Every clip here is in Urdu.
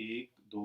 1 2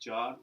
4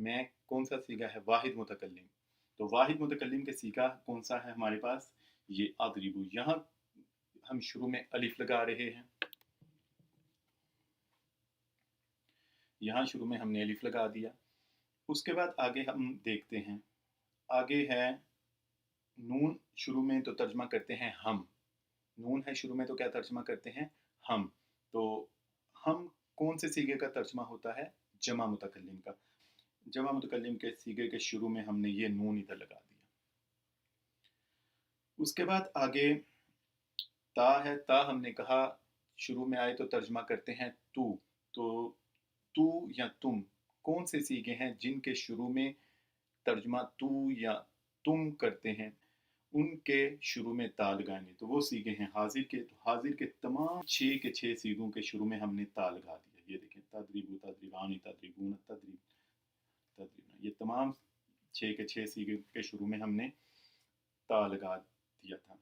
میں کون سا سیگا ہے واحد متکلم، تو واحد متکلم کے سیگا کون سا ہے ہمارے پاس، یہ اضربو، یہاں ہم شروع میں الف لگا رہے ہیں، یہاں شروع میں ہم نے الف لگا دیا. اس کے بعد آگے ہم دیکھتے ہیں، آگے ہے نون شروع میں تو ترجمہ کرتے ہیں ہم، نون ہے شروع میں تو کیا ترجمہ کرتے ہیں ہم، تو ہم کون سے سیگے کا ترجمہ ہوتا ہے، جمع متکلم کا، جمع متکلم کے سیگے کے شروع میں ہم نے یہ نون ادھر لگا دیا. اس کے بعد آگے تا ہے، تا ہم نے کہا شروع میں آئے تو ترجمہ کرتے ہیں تو تو یا تم کون سے سیگے ہیں جن کے شروع میں ترجمہ تو یا تم کرتے ہیں، ان کے شروع میں تا لگائیں، تو وہ سیگے ہیں حاضر کے. تو حاضر کے تمام 6 کے 6 سیگوں کے شروع میں ہم نے تا لگا دیا. یہ دیکھیں تدریبو، تدریبانی، تدریبون، تدریبنا، یہ تمام 6 کے 6 سیگے کے شروع میں ہم نے تا لگا دیا تھا.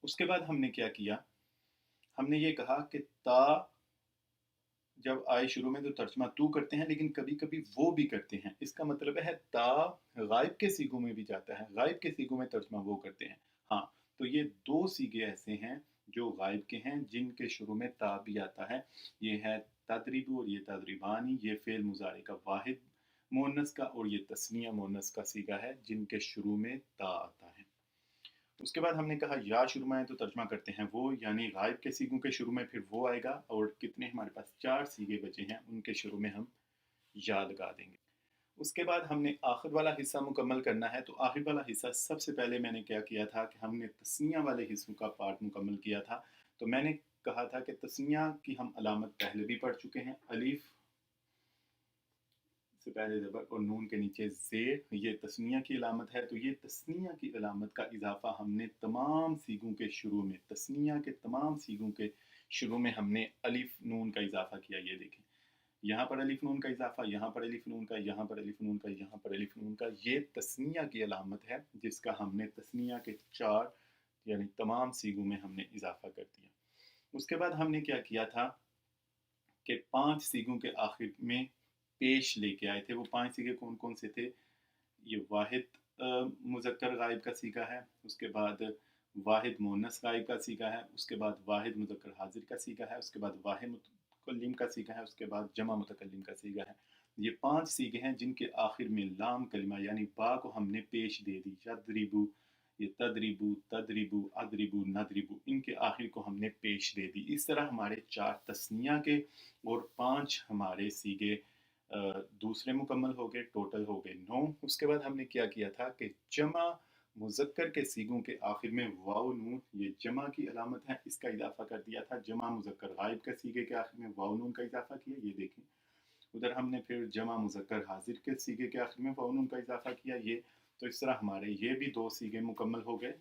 اس کے بعد ہم نے کیا کیا، ہم نے یہ کہا کہ تا جب آئے شروع میں تو ترجمہ تو کرتے ہیں، لیکن کبھی کبھی وہ بھی کرتے ہیں. اس کا مطلب ہے تا غائب کے سیگوں میں بھی جاتا ہے، غائب کے سیگوں میں ترجمہ وہ کرتے ہیں. ہاں، تو یہ 2 سیگے ایسے ہیں جو غائب کے ہیں جن کے شروع میں تا بھی آتا ہے. یہ ہے تدریبو اور یہ تدریبانی، یہ فعل مضارع کا واحد مؤنث کا اور یہ تثنیہ مؤنث کا سیگا ہے جن کے شروع میں تا آتا ہے. اس کے بعد ہم نے کہا یا شروع میں آئے تو ترجمہ کرتے ہیں وہ، یعنی غائب کے سیگوں کے شروع میں پھر وہ آئے گا، اور کتنے ہمارے پاس 4 سیگے بچے ہیں ان کے شروع میں ہم یا لگا دیں گے. اس کے بعد ہم نے آخر والا حصہ مکمل کرنا ہے. تو آخر والا حصہ سب سے پہلے میں نے کیا کیا تھا کہ ہم نے تثنیہ والے حصوں کا پارٹ مکمل کیا تھا. تو میں نے کہا تھا کہ تثنیہ کی ہم علامت پہلے بھی پڑھ چکے ہیں، الف سے پہلے زبر اور نون کے نیچے زیر، یہ تثنیہ کی علامت ہے. تو یہ تثنیہ کی علامت کا اضافہ ہم نے تمام سیگوں کے شروع میں، تثنیہ کے تمام سیگوں کے شروع میں ہم نے الف نون کا اضافہ کیا. یہ دیکھیں یہاں پر الف نون کا اضافہ، یہاں پر الف نون کا، یہاں پر الف نون کا، یہاں پر الف نون کا، یہ تثنیہ کی علامت ہے جس کا ہم نے تثنیہ کے 4 یعنی تمام سیگوں میں ہم نے اضافہ کر دیا. اس کے بعد ہم نے کیا کیا تھا کہ 5 سیگوں کے آخر میں پیش لے کے آئے تھے. وہ 5 سیگے کون کون سے تھے، یہ واحد مذکر غائب کا سیگا ہے، اس کے بعد واحد مؤنث غائب کا سیگا ہے، اس کے بعد واحد مذکر حاضر کا سیگا ہے، اس کے بعد واحد متکلم کا سیگا ہے، اس کے بعد جمع متکلم کا سیگا ہے. یہ 5 سیگے ہیں جن کے آخر میں لام کلمہ یعنی با کو ہم نے پیش دے دی. یضربو، یہ تدریبو، تدریبو، اضربو، نضربو، ان کے آخر کو ہم نے پیش دے دی. اس طرح ہمارے 4 تثنیہ کے اور 5 ہمارے سیگے دوسرے مکمل ہو گئے، ٹوٹل ہو گئے 9. اس کے بعد ہم نے کیا کیا تھا کہ جمع مذکر کے سیگوں کے آخر میں واو نون، یہ جمع کی علامت ہے، اس کا اضافہ کر دیا تھا. جمع مذکر غائب کے سیگے کے آخر میں واو نون کا اضافہ کیا. یہ دیکھیں ادھر ہم نے پھر جمع مذکر حاضر کے سیگے کے آخر میں واو نون کا اضافہ کیا. یہ تو اس طرح ہمارے یہ بھی 2 سیگے مکمل ہو گئے.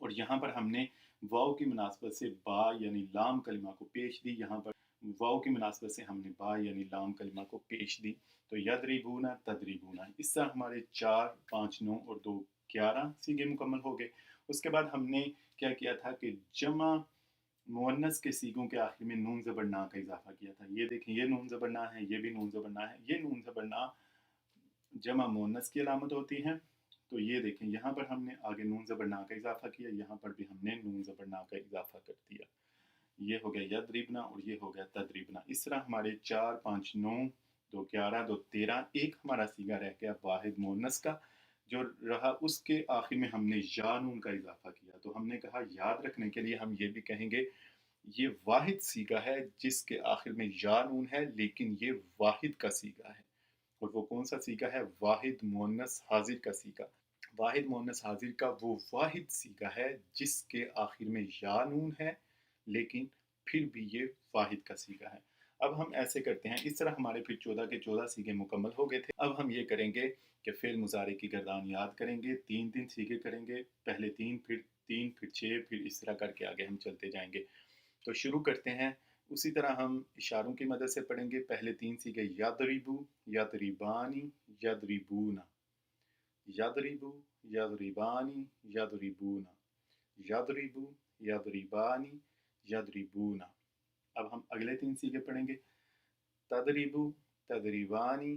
اور یہاں پر ہم نے واو کی مناسبت سے با یعنی لام کلمہ کو پیش دی، یہاں پر واو کی مناسبت سے ہم نے با یعنی لام کلمہ کو پیش دی. تو یضربون، تضربون، اس طرح ہمارے 4، 5، 9 اور 2، 11 سیگے مکمل ہو گئے. اس کے بعد ہم نے کیا کیا تھا کہ جمع مؤنث کے سیگوں کے آخر میں نون زبر نا کا اضافہ کیا تھا. یہ دیکھیں یہ نون زبر نا ہے، یہ بھی نون زبر نا ہے. یہ نون زبر نا جمع مؤنث کی علامت ہوتی ہے. تو یہ دیکھیں یہاں پر ہم نے آگے نون زبر نا کا اضافہ کیا، یہاں پر بھی ہم نے نون زبر نا کا اضافہ کر دیا. یہ ہو گیا یضربنا اور یہ ہو گیا تضربنا. اس طرح ہمارے 4، 5، 9، 2، 11، 2، 13، ایک ہمارا سیگا رہ گیا واحد مؤنث کا جو رہا، اس کے آخر میں ہم نے یا نون کا اضافہ کیا. تو ہم نے کہا یاد رکھنے کے لیے ہم یہ بھی کہیں گے یہ واحد سیگا ہے جس کے آخر میں یا نون ہے، لیکن یہ واحد کا سیگا ہے. اور وہ کون سا سیگا ہے، واحد مؤنث حاضر کا سیگا. واحد مؤنث حاضر کا وہ واحد سیگا ہے جس کے آخر میں یا نون ہے لیکن پھر بھی یہ واحد کا سیگا ہے. اب ہم ایسے کرتے ہیں، اس طرح ہمارے پھر 14 کے 14 سیگے مکمل ہو گئے تھے. اب ہم یہ کریں گے کہ فعل مضارع کی گردان یاد کریں گے، 3 سیگے کریں گے، پہلے 3، پھر 3، پھر 6، پھر اس طرح کر کے آگے ہم چلتے جائیں گے. تو شروع کرتے ہیں. اسی طرح ہم اشاروں کی مدد سے پڑھیں گے. پہلے 3 سیگے یضربو، یضربانی، یضربون، یضربو، یضربانی، یضربون، یضربو، یضربانی، یضربون. اب ہم اگلے 3 سیگے پڑھیں گے. تضربو، تضربانی،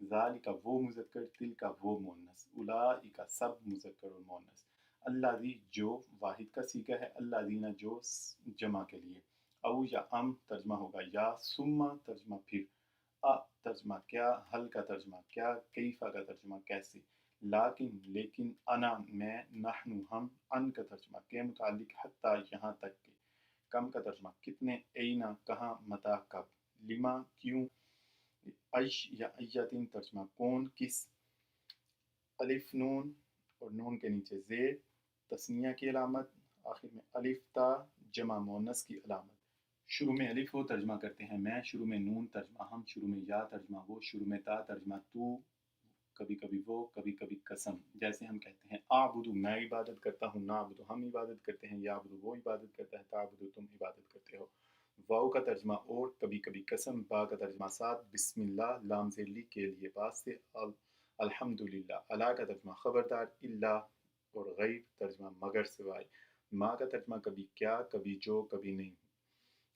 ذالک وہ مذکر، تلک وہ مؤنث، اولئک سب مذکر اور مؤنث، الذی جو واحد کا صیغہ ہے، الذین جو جمع کے لیے، او یا ام ترجمہ ہوگا یا، ثم ترجمہ پھر، ترجمہ کیا، حل کا ترجمہ کیا، کیفہ کا ترجمہ کیسے، لیکن انا میں، نحن ہم، ان کا ترجمہ کے متعلق، حتیٰ یہاں تک کہ، کم کا ترجمہ کتنے، اینا کہاں، متا کب، لما کیوں، عیش یا ایتن ترجمہ کون کس، الف نون اور نون کے نیچے زیر، تثنیہ کی علامت، آخر میں الف تا جمع مؤنث کی علامت، شروع میں الف ہو ترجمہ کرتے ہیں میں، شروع میں نون ترجمہ ہم، شروع میں یا ترجمہ وہ، شروع میں تا ترجمہ تو، کبھی کبھی وہ، کبھی کبھی قسم، جیسے ہم کہتے ہیں اعبدو میں عبادت کرتا ہوں، نعبدو ہم عبادت کرتے ہیں، یعبدو وہ عبادت کرتا ہے، تعبدو تم عبادت کرتے ہو، واو کا ترجمہ اور، کبھی کبھی قسم، با کا ترجمہ ساتھ، بسم اللہ لام ذیلی کے لیے واسطے، الحمدللہ، الا کا ترجمہ خبردار، الا اور غیر ترجمہ مگر سوائے، ما کا ترجمہ کبھی کیا، کبھی جو، کبھی نہیں،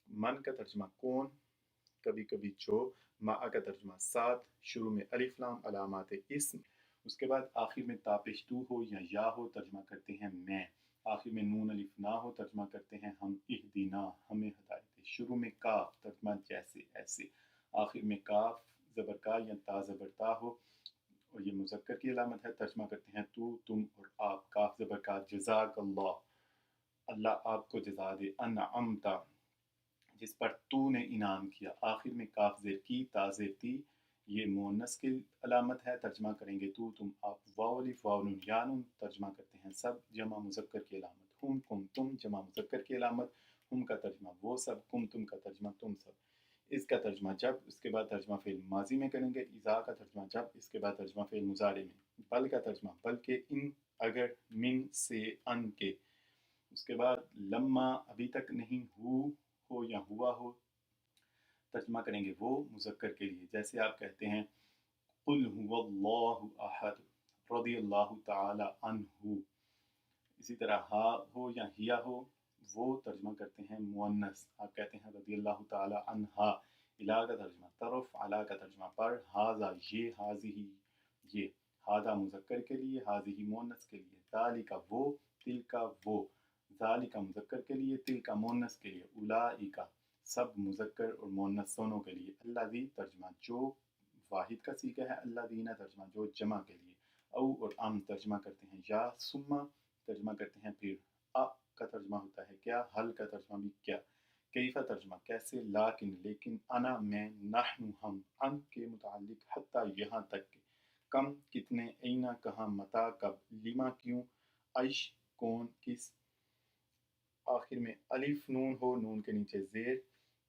من کا ترجمہ کون، کبھی کبھی جو، ما کا ترجمہ ساتھ، شروع میں الف لام علامات اسم، اس کے بعد آخر میں تاپشتو ہو یا ہو ترجمہ کرتے ہیں میں، آخر میں نون الف نہ ہو ترجمہ کرتے ہیں ہم، اہدنا ہمیں ہدایت دے، شروع میں کاف ترجمہ جیسے ایسے، آخر میں کاف زبر کا یا تا زبر تا ہو اور یہ مذکر کی علامت ہے، ترجمہ کرتے ہیں تو، تم اور آپ، کاف زبر کا جزاک اللہ، اللہ آپ کو جزا دے، انعمتا جس پر تو نے انعام کیا، آخر میں کاف زیر کی تا زیر تی، یہ مؤنث کی علامت ہے، ترجمہ کریں گے تو، تم، آپ، واو الف واو نون یا نون ترجمہ کرتے ہیں سب، جمع مذکر کی علامت، ہم کم تم جمع مذکر کی علامت، ہم کا ترجمہ وہ سب، کم تم کا ترجمہ تم سب، اس کا ترجمہ جب، اس کے بعد ترجمہ فعل ماضی میں کریں گے، اذا کا ترجمہ جب، اس کے بعد ترجمہ فعل مضارع میں، بل کا ترجمہ بلکہ، ان اگر، من سے، ان کے، اس کے بعد لما ابھی تک نہیں، ہو یا ہوا ہو ترجمہ کریں گے وہ مذکر کے لیے، جیسے آپ کہتے ہیں قل هو اللہ احد رضی اللہ تعالی عنہ، اسی طرح ہا ہو یا ہیا ہو وہ ترجمہ کرتے ہیں مؤنث، آپ کہتے ہیں رضی اللہ تعالی عنہا، الا کا ترجمہ طرف، علا کا ترجمہ پر، ہاذا یہ، ہاذہ یہ، ہاذا مذکر کے لیے، ہاذہ مؤنث کے لیے، ذالک وہ، تلک وہ، ذالک مذکر کے لیے، تلک مؤنث کے لیے، اولئک سب مذکر اور مؤنث دونوں کے لیے، الذی ترجمہ جو واحد کا صیغہ ہے، الذین ترجمہ جو جمع کے لیے، او اور ام ترجمہ کرتے ہیں یا، ثم ترجمہ کرتے ہیں پھر، کا ترجمہ ہوتا ہے کیا، حل کا ترجمہ بھی کیا، کیفہ ترجمہ کیسے، لیکن انا میں، نحن ہم، ان کے متعلق، حتیٰ یہاں تک کہ، کم کتنے، اینا کہاں، متا کب، لما کیوں، عیش کون کس، آخر میں الف نون ہو، نون کے نیچے زیر،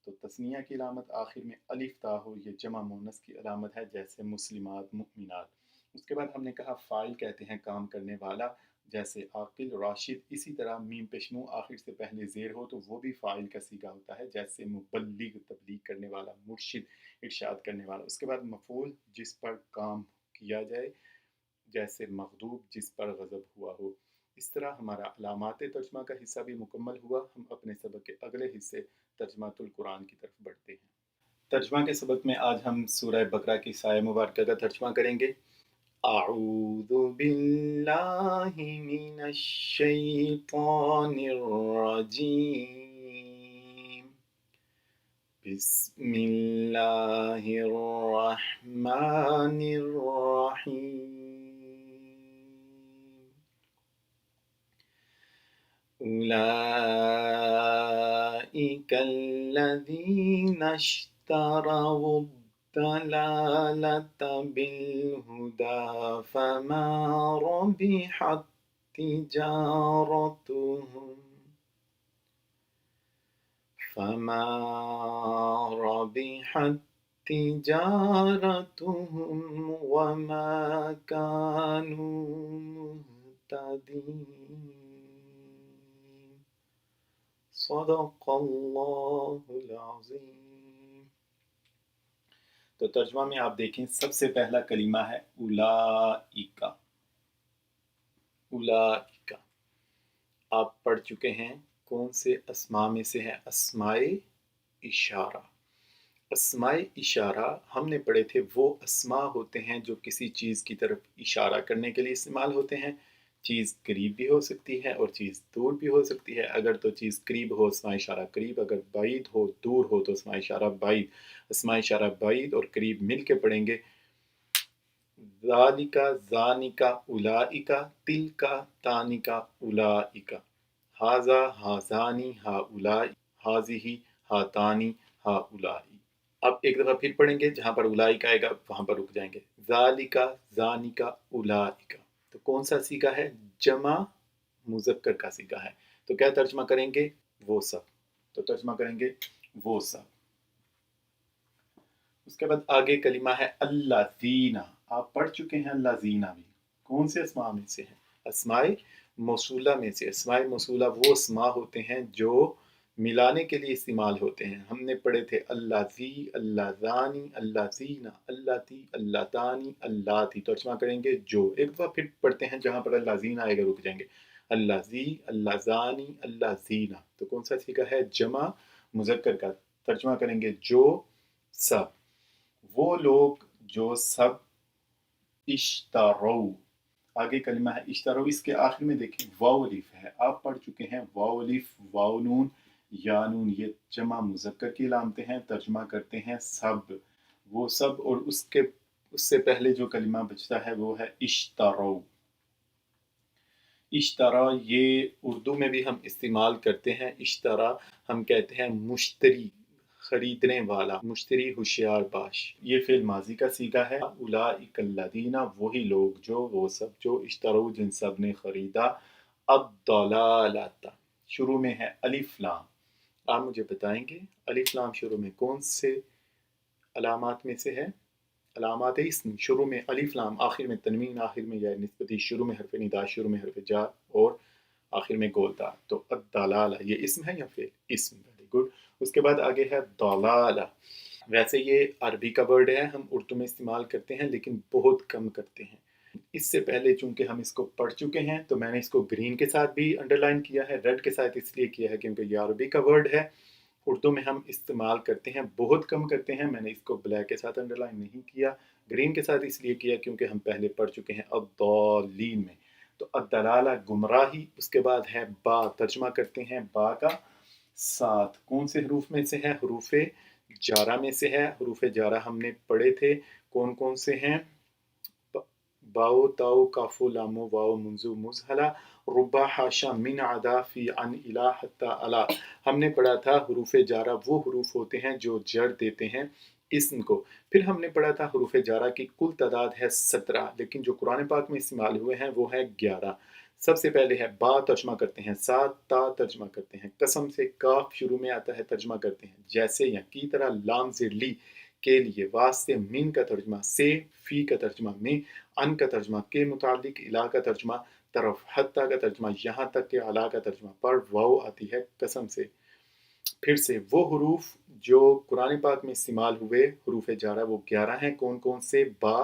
تو تثنیہ کی علامت، آخر میں الف تا ہو، یہ جمع مؤنث کی علامت ہے، جیسے مسلمات، مؤمنات، اس کے بعد ہم نے کہا فاعل کہتے ہیں کام کرنے والا، جیسے عاقل، راشد، اسی طرح میم پیشمو آخر سے پہلے زیر ہو تو وہ بھی فاعل کا صیغہ ہوتا ہے، جیسے مبلغ تبلیغ کرنے والا، مرشد ارشاد کرنے والا، اس کے بعد مفعول جس پر کام کیا جائے، جیسے مغضوب جس پر غضب ہوا ہو، اس طرح ہمارا علامات ترجمہ کا حصہ بھی مکمل ہوا، ہم اپنے سبق کے اگلے حصے ترجمۃ القرآن کی طرف بڑھتے ہیں۔ ترجمہ کے سبق میں آج ہم سورہ بقرہ کی سایہ مبارکہ کا ترجمہ کریں گے۔ اعوذ باللہ من الشیطان الرجیم، بسم اللہ الرحمن الرحیم، أولئك الذين اشتروا الضلالة بالهدى فما ربحت تجارتهم وما كانوا مهتدين، صدق اللہ العظیم۔ تو ترجمہ میں آپ دیکھیں سب سے پہلا کلمہ ہے اولئک، اولئک آپ پڑھ چکے ہیں، کون سے اسماء میں سے ہے، اسماء اشارہ، اسماء اشارہ ہم نے پڑھے تھے وہ اسماء ہوتے ہیں جو کسی چیز کی طرف اشارہ کرنے کے لیے استعمال ہوتے ہیں. چیز قریب بھی ہو سکتی ہے اور چیز دور بھی ہو سکتی ہے. اگر تو چیز قریب ہو اسماء اشارہ قریب، اگر بعید ہو دور ہو تو اسماء اشارہ بعید. اسماء اشارہ بعید اور قریب مل کے پڑھیں گے. ذالکا زانکا اولئکا تلکا تانکا اولئکا ھذا ھذانی ھؤلاء ھذہ ھاتانی ھؤلاء. اب ایک دفعہ پھر پڑھیں گے، جہاں پر اولئک آئے گا وہاں پر رک جائیں گے. ذالکا زانکا اولئکا، تو کون سا صیغہ ہے؟ جمع مذکر کا صیغہ ہے. تو کیا ترجمہ کریں گے؟ وہ سب. تو ترجمہ کریں گے وہ سب. اس کے بعد آگے کلمہ ہے الذین. آپ پڑھ چکے ہیں الذین بھی. کون سے اسماء میں سے ہے؟ اسماء موصولہ میں سے. اسماء موصولہ وہ اسماء ہوتے ہیں جو ملانے کے لیے استعمال ہوتے ہیں. ہم نے پڑھے تھے الذی، اللذانی، اللذین، اللاتی، اللاتانی، اللاتی. ترجمہ کریں گے جو. ایک دفعہ پھر پڑھتے ہیں، جہاں پر الذین آئے گا رک جائیں گے. الذی، اللذانی، اللذین. تو کون سا صیغہ ہے؟ جمع مذکر کا. ترجمہ کریں گے جو سب. وہ لوگ جو سب اشترو. آگے کلمہ ہے اشترو، اس کے آخر میں دیکھیں واو الف ہے. آپ پڑھ چکے ہیں واو الف، واو نون، یا نون، یہ جمع مذکر کی علامتیں ہیں. ترجمہ کرتے ہیں سب. وہ سب. اور اس سے پہلے جو کلمہ بچتا ہے وہ ہے اشترو. اشترا یہ اردو میں بھی ہم استعمال کرتے ہیں. اشترا ہم کہتے ہیں مشتری، خریدنے والا. مشتری ہوشیار باش. یہ فعل ماضی کا صیغہ ہے. اولئک الذین، وہی لوگ جو، وہ سب جو، اشترو جن سب نے خریدا، الضلالۃ. شروع میں ہے الف لام. آپ مجھے بتائیں گے الف لام شروع میں کون سے علامات میں سے ہے؟ علامات اسم. شروع میں الف لام، آخر میں تنوین، آخر میں یا نسبتی، شروع میں حرف ندا، شروع میں حرف جار اور آخر میں گولدار. تو الدلالہ یہ اسم ہے یا فعل؟ اسم. Very good. اس کے بعد آگے ہے دلالہ. ویسے یہ عربی کا ورڈ ہے، ہم اردو میں استعمال کرتے ہیں لیکن بہت کم کرتے ہیں. اس سے پہلے چونکہ ہم اس کو پڑھ چکے ہیں تو میں نے اس کو گرین کے ساتھ بھی انڈر لائن کیا ہے، ریڈ کے ساتھ اس لیے کیا ہے کیونکہ یہ عربی کا ورڈ ہے. اردو میں ہم استعمال کرتے ہیں، بہت کم کرتے ہیں. میں نے اس کو بلیک کے ساتھ انڈر لائن نہیں کیا، گرین کے ساتھ اس لیے کیا کیونکہ ہم پہلے پڑھ چکے ہیں الضالین میں. تو الدلالہ گمراہی. اس کے بعد ہے با. ترجمہ کرتے ہیں با کا ساتھ. کون سے حروف میں سے ہے؟ حروف جارہ میں سے ہے. حروف جارہ ہم نے پڑھے تھے کون کون سے ہیں. باؤ، تاؤ، کافو، لامو، واؤ، منزو، مزحلہ، ربا، حاشا، من، عدا، فی، عن، الا، حتی، الا. ہم نے پڑھا تھا حروف جارہ وہ حروف ہوتے ہیں جو جڑ دیتے ہیں اسم کو. پھر ہم نے پڑھا تھا حروف جارہ کی کل تعداد ہے 17، لیکن جو قرآن پاک میں استعمال ہوئے ہیں وہ ہے 11. سب سے پہلے ہے با. ترجمہ کرتے ہیں ساتھ. تا ترجمہ کرتے ہیں قسم سے. کاف شروع میں آتا ہے ترجمہ کرتے ہیں جیسے یا کی طرح. لام زیر لی کے لیے. واسطے. من کا ترجمہ سے. فی کا ترجمہ میں. ان کا ترجمہ کے متعلق. الا کا ترجمہ طرف. حتی کا ترجمہ یہاں تک کہ. اعلیٰ کا ترجمہ پر. واو آتی ہے قسم سے. پھر سے وہ حروف جو قرآن پاک میں استعمال ہوئے حروف جارہ وہ 11 ہیں. کون کون سے؟ با،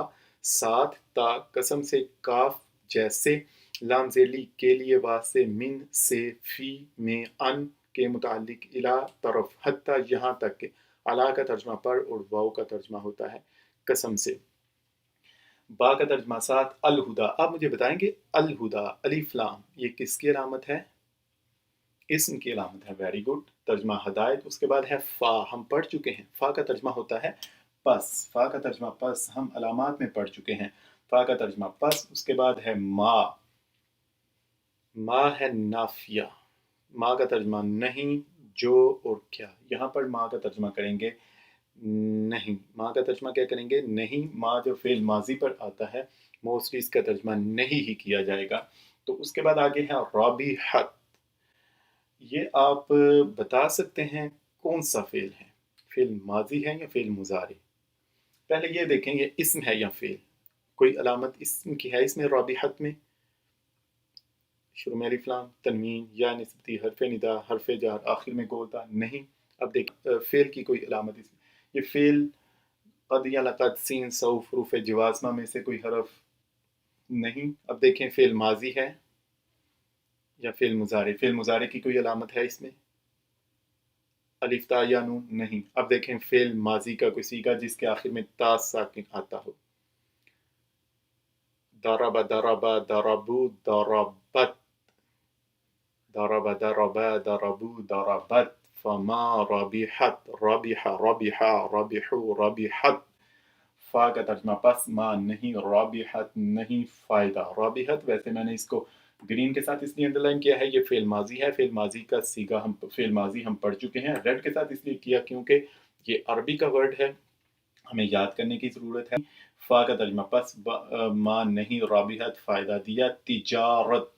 ساتھ، تا قسم سے، کاف جیسے، لام ذیلی کے لیے، واسطے، من سے، فی میں، ان کے متعلق، الا طرف، حتی یہاں تک کہ. اعلیٰ کا ترجمہ پر اور واو کا ترجمہ ہوتا ہے قسم سے. با کا ترجمہ ساتھ. الہدا. آپ مجھے بتائیں گے الہدا الف لام یہ کس کی علامت ہے؟ اسم کی علامت ہے. Very good. ترجمہ ہدایت. اس کے بعد ہے فا. ہم پڑھ چکے ہیں فا کا ترجمہ ہوتا ہے پس. فا کا ترجمہ پس ہم علامات میں پڑھ چکے ہیں. فا کا ترجمہ پس. اس کے بعد ہے ما. ما ہے نافیہ. ما کا ترجمہ نہیں، جو اور کیا. یہاں پر ما کا ترجمہ کریں گے نہیں. ما کا ترجمہ کیا کریں گے؟ نہیں. ما جو فعل ماضی پر آتا ہے موسٹلی اس کا ترجمہ نہیں ہی کیا جائے گا. تو اس کے بعد آگے ہے رابحت. یہ آپ بتا سکتے ہیں کون سا فعل ہے؟ فعل ماضی ہے یا فعل مضارع؟ پہلے یہ دیکھیں یہ اسم ہے یا فعل. کوئی علامت اسم کی ہے اس میں رابحت میں؟ شروع میں الف لام، تنوین، یا نسبتی، حرف ندا، حرف جار، آخر میں گولتا نہیں. اب دیکھ فعل کی کوئی علامت اس میں. یہ فعل قد یا لقد، سین، سوف، حروف جوازمہ میں سے کوئی حرف نہیں. اب دیکھیں فعل ماضی ہے یا فعل مضارع. فعل مضارع کی کوئی علامت ہے اس میں؟ الف تا یا نون نہیں. اب دیکھیں فعل ماضی کا کوئی صیغہ جس کے آخر میں تا ساکن آتا ہو. ضرب ضرب ضربوا ضربت ضرب ضرب ضربوا ضربت فما ربحت ربح ربح ربحوا ربحت. فا کا ترجمہ پس ما نہیں، رابحت نہیں فائدہ. رابحت ویسے میں نے اس کو گرین کے ساتھ اس لیے انڈر لائن کیا ہے، یہ فعل ماضی ہے. فعل ماضی کا صیغہ فعل ماضی ہم پڑھ چکے ہیں. ریڈ کے ساتھ اس لیے کیا کیونکہ یہ عربی کا ورڈ ہے، ہمیں یاد کرنے کی ضرورت ہے. فا کا ترجمہ پس ما نہیں، رابحت فائدہ دیا. تجارت،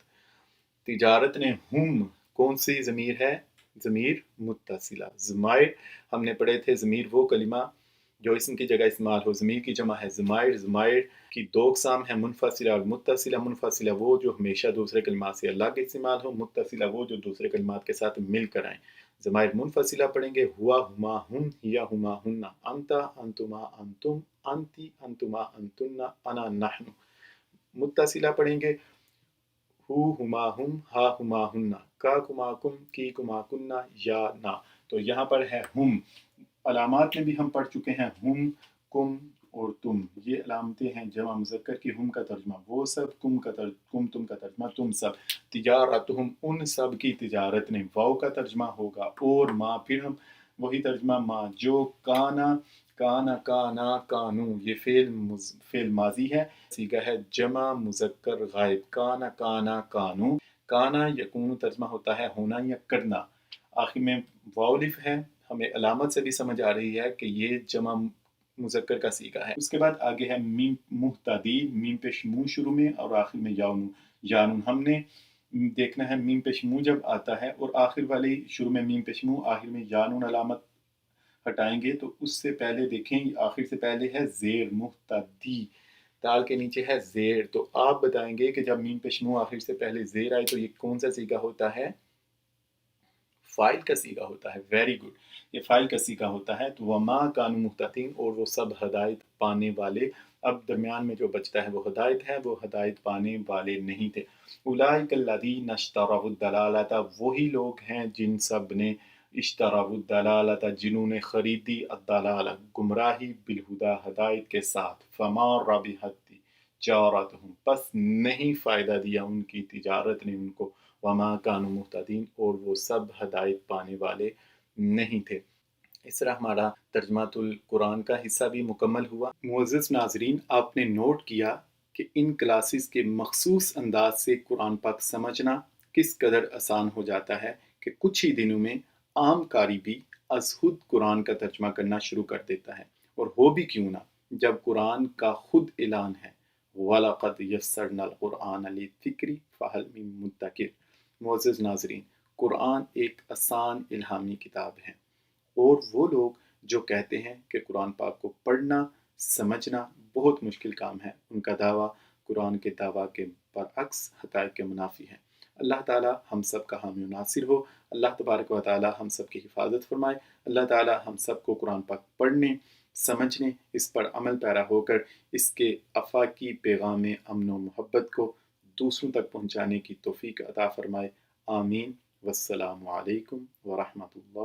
تجارت نے ہم کون سی ضمیر ہے؟ ضمیر متصلہ. ضمائر ہم نے پڑھے تھے، ضمیر وہ کلمہ جو اسم کی جگہ استعمال ہو. ضمیر کی جمع ہے ضمائر. ضمائر کی دو اقسام ہیں، منفصلہ اور متصلہ. منفصلہ وہ جو ہمیشہ دوسرے کلمات سے الگ استعمال ہو، متصلہ وہ جو دوسرے کلمات کے ساتھ مل کر آئیں. ضمائر منفصلہ پڑھیں گے ہوا ہما ہم، ہیا ہما ہننا، انتا انتما انتم، انتی انتما انتن، انا نحن. متصلہ پڑھیں گے ہو ہما ہم، ہا ہما ہننا، کا کما کم، کی کما کننا، یا نا. تو یہاں پر ہے ہم. علامات میں بھی ہم پڑھ چکے ہیں ہم، کم اور تم. یہ علامتیں ہیں جمع مذکر کی. ہم کا ترجمہ وہ سب، کم تم کا ترجمہ تم سب. تجارتہم ان سب کی تجارت نے. واو کا ترجمہ ہوگا اور ما، پھر ہم وہی ترجمہ ما جو. کانا کانا کانا کانو، یہ فعل ماضی ہے. صیغہ ہے جمع مذکر غائب. کانا کانا کانو. کانا یکون ترجمہ ہوتا ہے ہونا یا کرنا. آخر میں واو الف ہے، ہمیں علامت سے بھی سمجھ آ رہی ہے کہ یہ جمع مذکر کا صیغہ ہے. اس کے بعد آگے ہے میم مہتدی. میم پیش منہ شروع میں اور آخر میں یاون. یانون ہم نے دیکھنا ہے میم پیش منہ جب آتا ہے اور آخر والی شروع میں میم پیش منہ، آخر میں یانون علامت ہٹائیں گے تو اس سے پہلے دیکھیں آخر سے پہلے ہے زیر. مہتدی دال کے نیچے ہے زیر. تو آپ بتائیں گے کہ جب میم پیش منہ آخر سے پہلے زیر آئے تو یہ کون سا صیغہ ہوتا ہے؟ فاعل کا صیغہ ہوتا ہے. ویری گڈ، یہ فاعل کا صیغہ ہوتا ہے. تو وما کانوا مہتدین، اور وہ سب ہدایت پانے والے. اب درمیان میں جو بچتا ہے وہ ہدایت ہے، وہ ہدایت پانے والے نہیں تھے. اولئک الذین اشتروا الضلالۃ، وہی لوگ ہیں جن سب نے اشتروا الضلالۃ، جنہوں نے خریدی الضلالہ گمراہی، بالہدیٰ ہدایت کے ساتھ. فما ربحت تجارتہم، پس نہیں فائدہ دیا ان کی تجارت نے ان کو. وما کانوا مہتدین، اور وہ سب ہدایت پانے والے نہیں تھے. اس طرح ہمارا ترجمۃ القرآن کا حصہ بھی مکمل ہوا. معزز ناظرین، آپ نے نوٹ کیا کہ ان کلاسز کے مخصوص انداز سے قرآن پاک سمجھنا کس قدر آسان ہو جاتا ہے کہ کچھ ہی دنوں میں عام قاری بھی از خود قرآن کا ترجمہ کرنا شروع کر دیتا ہے. اور ہو بھی کیوں نہ جب قرآن کا خود اعلان ہے وَلَقَدْ يَسَّرْنَا الْقُرْآنَ لِلذِّكْرِ فَهَلْ مِن مُدَّكِرٍ. معزز ناظرین، قرآن ایک آسان الہامی کتاب ہے، اور وہ لوگ جو کہتے ہیں کہ قرآن پاک کو پڑھنا سمجھنا بہت مشکل کام ہے، ان کا دعویٰ قرآن کے دعویٰ کے برعکس حقائق کے منافی ہے. اللہ تعالیٰ ہم سب کا حامی و ناصر ہو. اللہ تبارک و تعالیٰ ہم سب کی حفاظت فرمائے. اللہ تعالیٰ ہم سب کو قرآن پاک پڑھنے، سمجھنے، اس پر عمل پیرا ہو کر اس کے آفاقی پیغام امن و محبت کو دوسروں تک پہنچانے کی توفیق عطا فرمائے. آمین. والسلام علیکم ورحمۃ اللہ.